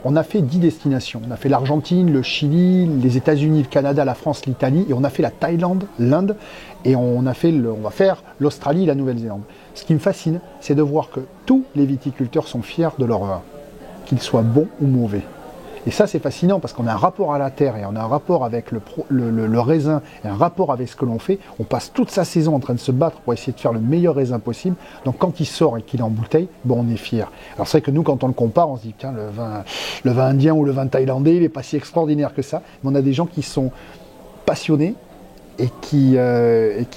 on a fait 10 destinations. On a fait l'Argentine, le Chili, les États-Unis, le Canada, la France, l'Italie, et on a fait la Thaïlande, l'Inde, et on va faire l'Australie et la Nouvelle-Zélande. Ce qui me fascine, c'est de voir que tous les viticulteurs sont fiers de leur vin, qu'ils soient bons ou mauvais. Et ça, c'est fascinant parce qu'on a un rapport à la terre et on a un rapport avec le raisin et un rapport avec ce que l'on fait. On passe toute sa saison en train de se battre pour essayer de faire le meilleur raisin possible. Donc quand il sort et qu'il est en bouteille, bon, on est fiers. Alors c'est vrai que nous, quand on le compare, on se dit, tiens, le vin indien ou le vin thaïlandais, il n'est pas si extraordinaire que ça. Mais on a des gens qui sont passionnés et qui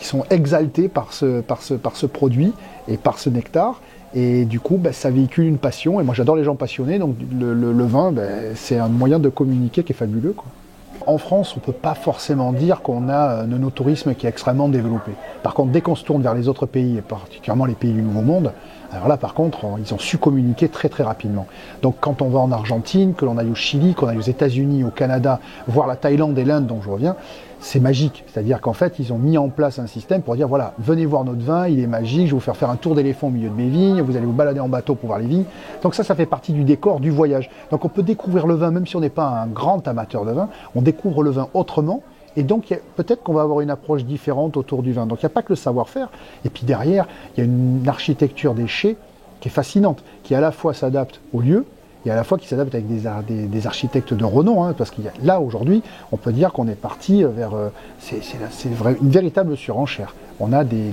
sont exaltés par ce produit et par ce nectar. Et du coup, ça véhicule une passion. Et moi, j'adore les gens passionnés. Donc, le vin, c'est un moyen de communiquer qui est fabuleux, quoi. En France, on ne peut pas forcément dire qu'on a un œnotourisme qui est extrêmement développé. Par contre, dès qu'on se tourne vers les autres pays, et particulièrement les pays du Nouveau Monde, alors là, par contre, ils ont su communiquer très très rapidement. Donc, quand on va en Argentine, que l'on aille au Chili, qu'on aille aux États-Unis, au Canada, voir la Thaïlande et l'Inde, dont je reviens, c'est magique. C'est-à-dire qu'en fait, ils ont mis en place un système pour dire, voilà, venez voir notre vin, il est magique, je vais vous faire faire un tour d'éléphant au milieu de mes vignes, vous allez vous balader en bateau pour voir les vignes. Donc ça fait partie du décor du voyage. Donc on peut découvrir le vin, même si on n'est pas un grand amateur de vin, on découvre le vin autrement. Et donc peut-être qu'on va avoir une approche différente autour du vin. Donc il n'y a pas que le savoir-faire. Et puis derrière, il y a une architecture des chais qui est fascinante, qui à la fois s'adapte au lieu, et à la fois qui s'adapte avec des architectes de renom, hein, parce qu'il y a, là aujourd'hui, on peut dire qu'on est parti vers une véritable surenchère. On a des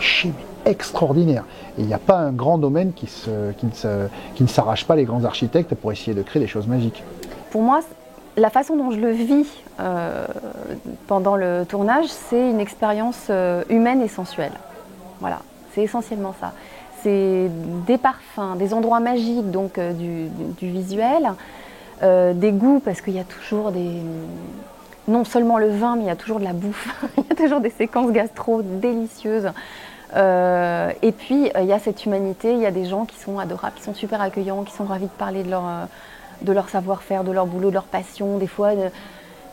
chais extraordinaires. Et il n'y a pas un grand domaine qui ne s'arrache pas les grands architectes pour essayer de créer des choses magiques. Pour moi, la façon dont je le vis pendant le tournage, c'est une expérience humaine et sensuelle. Voilà, c'est essentiellement ça. C'est des parfums, des endroits magiques, donc du visuel, des goûts, parce qu'il y a toujours non seulement le vin, mais il y a toujours de la bouffe, il y a toujours des séquences gastro délicieuses. Et puis, il y a cette humanité, il y a des gens qui sont adorables, qui sont super accueillants, qui sont ravis de parler de leur savoir-faire, de leur boulot, de leur passion, des fois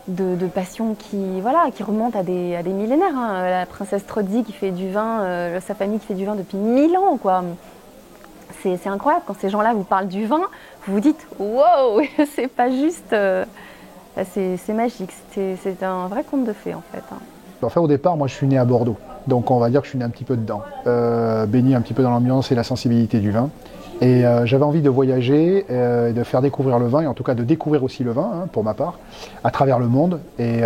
de passion qui remontent à des millénaires. Hein. La princesse Trozzi qui fait du vin, sa famille qui fait du vin depuis 1000 ans, quoi. C'est incroyable, quand ces gens-là vous parlent du vin, vous vous dites « wow !» C'est pas juste... c'est magique, c'est un vrai conte de fées, en fait. Hein. Enfin, au départ, moi, je suis né à Bordeaux. Donc, on va dire que je suis né un petit peu dedans. Baigné un petit peu dans l'ambiance et la sensibilité du vin. Et j'avais envie de voyager, de faire découvrir le vin, et en tout cas de découvrir aussi le vin, hein, pour ma part, à travers le monde. Et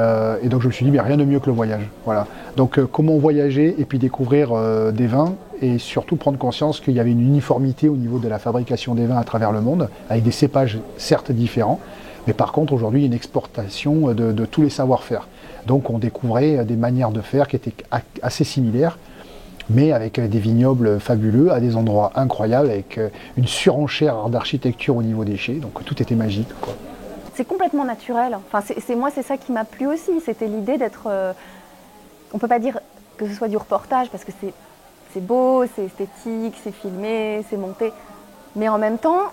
donc je me suis dit, mais rien de mieux que le voyage. Voilà. Donc comment voyager et puis découvrir des vins, et surtout prendre conscience qu'il y avait une uniformité au niveau de la fabrication des vins à travers le monde, avec des cépages certes différents, mais par contre aujourd'hui une exportation de tous les savoir-faire. Donc on découvrait des manières de faire qui étaient assez similaires, mais avec des vignobles fabuleux, à des endroits incroyables, avec une surenchère d'architecture au niveau des chais, donc tout était magique, quoi. C'est complètement naturel. Enfin, moi, c'est ça qui m'a plu aussi, c'était l'idée d'être... on ne peut pas dire que ce soit du reportage, parce que c'est beau, c'est esthétique, c'est filmé, c'est monté, mais en même temps,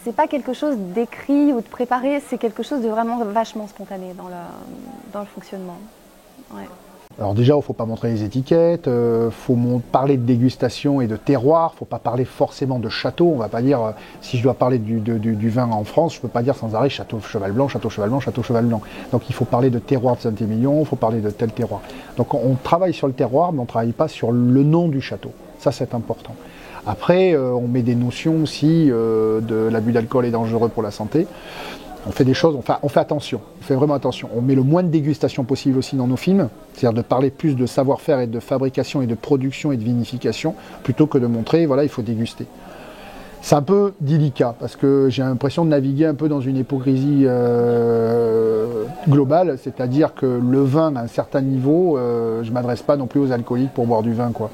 c'est pas quelque chose d'écrit ou de préparé, c'est quelque chose de vraiment vachement spontané dans le fonctionnement. Ouais. Alors déjà, il ne faut pas montrer les étiquettes, faut parler de dégustation et de terroir, il ne faut pas parler forcément de château. On ne va pas dire, si je dois parler du vin en France, je ne peux pas dire sans arrêt château cheval blanc, château cheval blanc, château cheval blanc. Donc il faut parler de terroir de Saint-Émilion, il faut parler de tel terroir. Donc on travaille sur le terroir, mais on ne travaille pas sur le nom du château. Ça, c'est important. Après, on met des notions aussi de l'abus d'alcool est dangereux pour la santé. On fait des choses, on fait attention, on fait vraiment attention. On met le moins de dégustation possible aussi dans nos films, c'est-à-dire de parler plus de savoir-faire et de fabrication et de production et de vinification, plutôt que de montrer, voilà, il faut déguster. C'est un peu délicat, parce que j'ai l'impression de naviguer un peu dans une hypocrisie globale, c'est-à-dire que le vin à un certain niveau, je ne m'adresse pas non plus aux alcooliques pour boire du vin, quoi.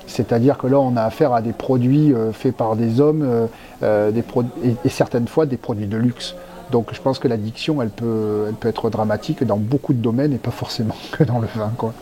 C'est-à-dire que là, on a affaire à des produits faits par des hommes, et certaines fois des produits de luxe. Donc je pense que l'addiction, elle peut être dramatique dans beaucoup de domaines et pas forcément que dans le vin, quoi.